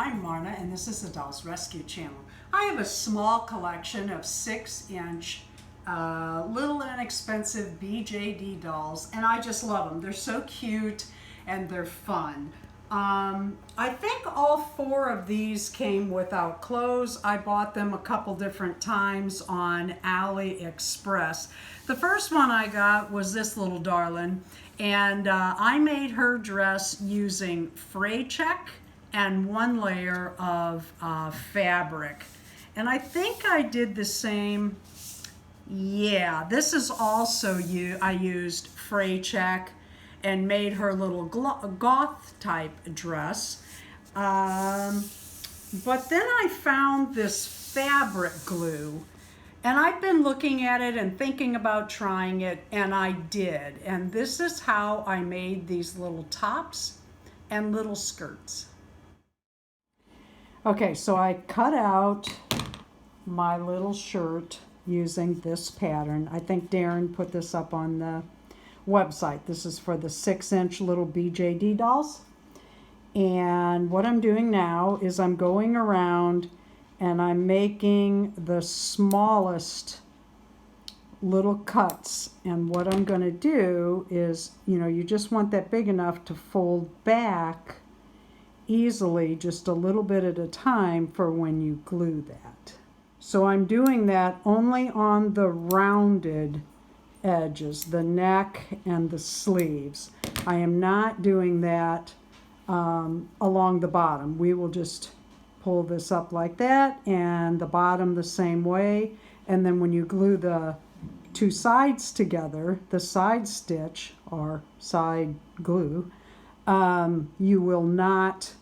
I'm Marna, and this is the Dolls Rescue Channel. I have a small collection of 6-inch, little inexpensive BJD dolls, and I just love them. They're so cute and they're fun. I think all 4 of these came without clothes. I bought them a couple different times on AliExpress. The first one I got was this little darling, and I made her dress using fray check and 1 layer of fabric. And I think I did the same. Yeah, this is also I used fray check and made her little goth type dress. But then I found this fabric glue, and I've been looking at it and thinking about trying it, and I did. And this is how I made these little tops and little skirts. Okay, so I cut out my little shirt using this pattern. I think Darren put this up on the website. This is for the 6-inch little BJD dolls. And what I'm doing now is I'm going around and I'm making the smallest little cuts. And what I'm going to do is, you just want that big enough to fold back easily, just a little bit at a time for when you glue that. So I'm doing that only on the rounded edges, the neck and the sleeves. I am not doing that along the bottom. We will just pull this up like that, and the bottom the same way. And then when you glue the 2 sides together, the side stitch or side glue, you will not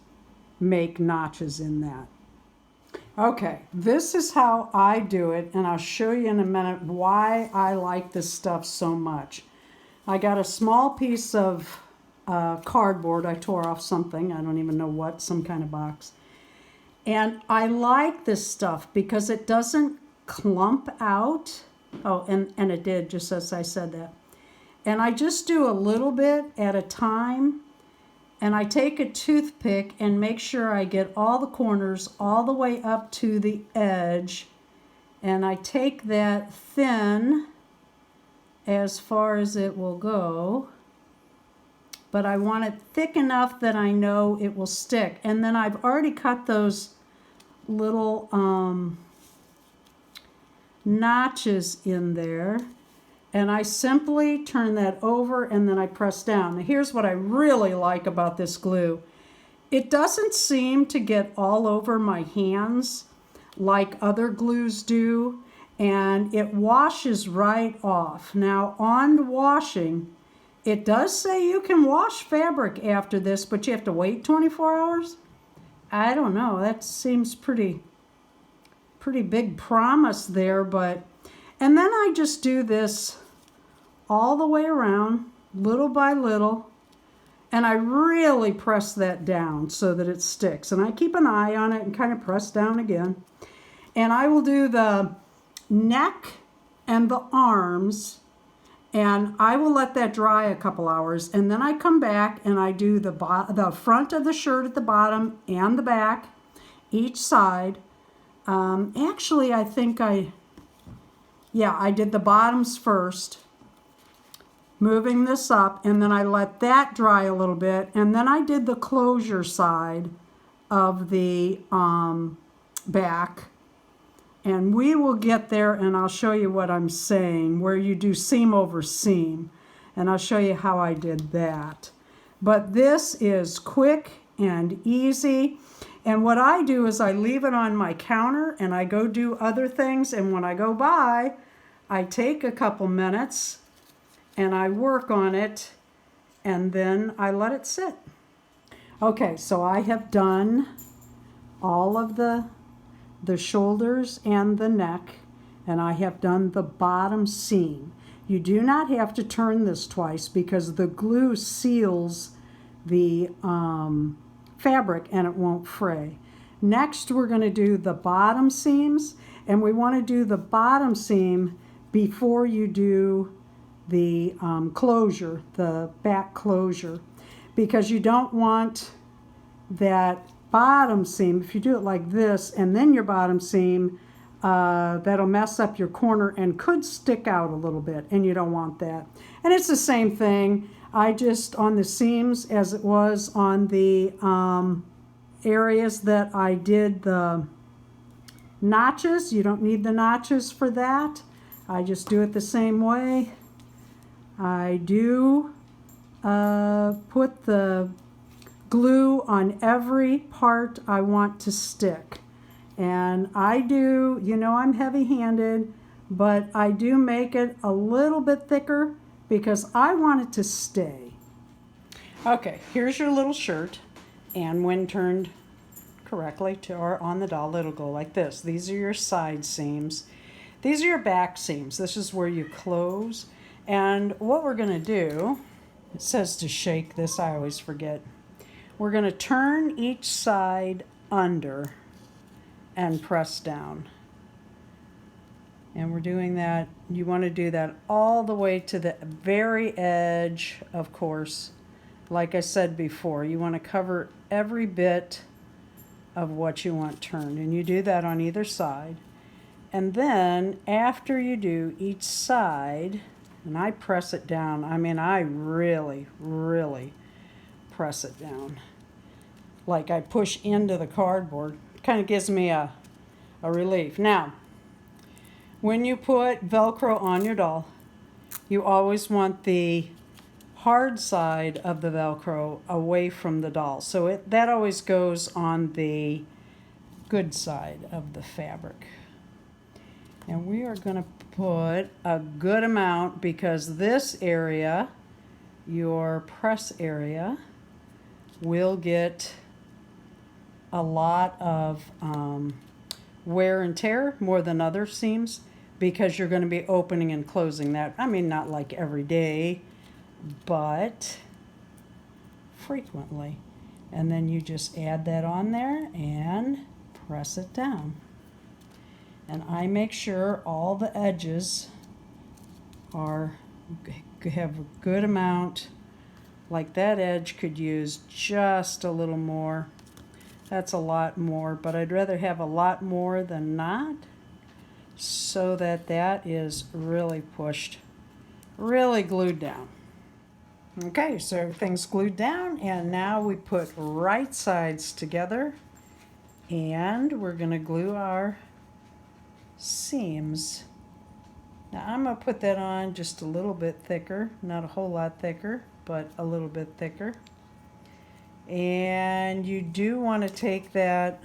make notches in that. Okay, this is how I do it, and I'll show you in a minute why I like this stuff so much. I got a small piece of cardboard. I tore off something, I don't even know what, some kind of box. And I like this stuff because it doesn't clump out. Oh, and it did, just as I said that. And I just do a little bit at a time. And I take a toothpick and make sure I get all the corners all the way up to the edge. And I take that thin as far as it will go. But I want it thick enough that I know it will stick. And then I've already cut those little notches in there. And I simply turn that over and then I press down. Now here's what I really like about this glue. It doesn't seem to get all over my hands like other glues do, and it washes right off. Now on washing, it does say you can wash fabric after this, but you have to wait 24 hours. I don't know, that seems pretty big promise there, but and then I just do this all the way around, little by little, and I really press that down so that it sticks. And I keep an eye on it and kind of press down again. And I will do the neck and the arms, and I will let that dry a couple hours. And then I come back and I do the front of the shirt at the bottom and the back, each side. Actually, I think I did the bottoms first, moving this up, and then I let that dry a little bit, and then I did the closure side of the back, and we will get there, and I'll show you what I'm saying, where you do seam over seam, and I'll show you how I did that. But this is quick and easy. And what I do is I leave it on my counter and I go do other things, and when I go by, I take a couple minutes and I work on it, and then I let it sit. Okay, so I have done all of the shoulders and the neck, and I have done the bottom seam. You do not have to turn this twice because the glue seals the fabric and it won't fray. Next, we're going to do the bottom seams, and we want to do the bottom seam before you do the closure, the back closure, because you don't want that bottom seam, if you do it like this and then your bottom seam, that'll mess up your corner and could stick out a little bit, and you don't want that. And it's the same thing. I just, on the seams as it was on the areas that I did the notches, you don't need the notches for that. I just do it the same way. I do put the glue on every part I want to stick. And I do, you know, I'm heavy-handed, but I do make it a little bit thicker because I want it to stay. Okay, here's your little shirt, and when turned correctly to or on the doll, it'll go like this. These are your side seams. These are your back seams. This is where you close. And what we're going to do, it says to shake this, I always forget. We're going to turn each side under and press down. And we're doing that, you want to do that all the way to the very edge, of course. Like I said before, you want to cover every bit of what you want turned. And you do that on either side. And then after you do each side, and I press it down, I mean, I really, really press it down. Like I push into the cardboard. Kind of gives me a relief. Now, when you put Velcro on your doll, you always want the hard side of the Velcro away from the doll. So that always goes on the good side of the fabric. And we are going to put a good amount because this area, your press area, will get a lot of wear and tear more than other seams because you're going to be opening and closing that. I mean, not like every day, but frequently. And then you just add that on there and press it down. And I make sure all the edges have a good amount. Like that edge could use just a little more. That's a lot more, but I'd rather have a lot more than not, so that that is really pushed, really glued down. Okay, so everything's glued down, and now we put right sides together, and we're going to glue our seams. Now I'm going to put that on just a little bit thicker, not a whole lot thicker, but a little bit thicker. And you do want to take that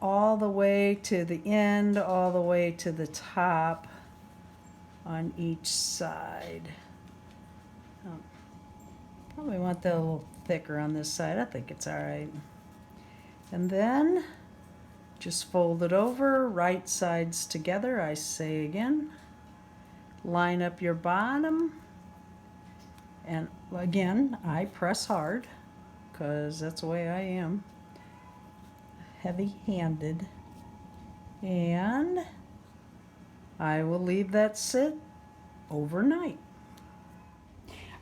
all the way to the end, all the way to the top on each side. Probably want that a little thicker on this side. I think it's all right. And then just fold it over, right sides together, I say again. Line up your bottom. And again, I press hard because that's the way I am. Heavy-handed. And I will leave that sit overnight.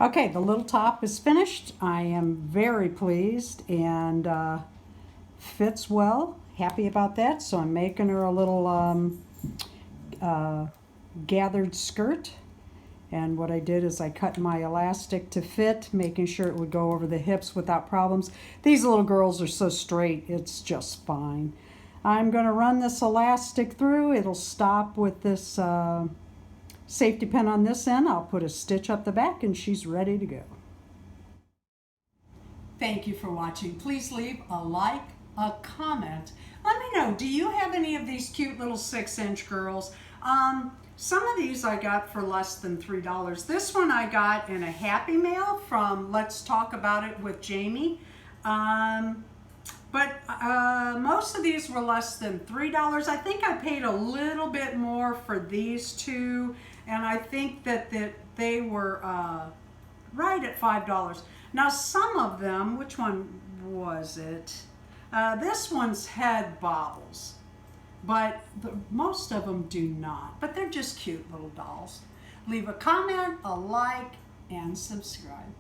Okay, the little top is finished. I am very pleased and fits well. Happy about that. So I'm making her a little gathered skirt. And what I did is I cut my elastic to fit, making sure it would go over the hips without problems. These little girls are so straight, it's just fine. I'm going to run this elastic through. It'll stop with this safety pin on this end. I'll put a stitch up the back and she's ready to go. Thank you for watching. Please leave a like, a comment. Let me know, do you have any of these cute little 6-inch girls? Some of these I got for less than $3. This one I got in a Happy Mail from Let's Talk About It with Jamie. But most of these were less than $3. I think I paid a little bit more for these two, and I think that they were right at $5. Now some of them, which one was it? This one's had bobbles, but most of them do not. But they're just cute little dolls. Leave a comment, a like, and subscribe.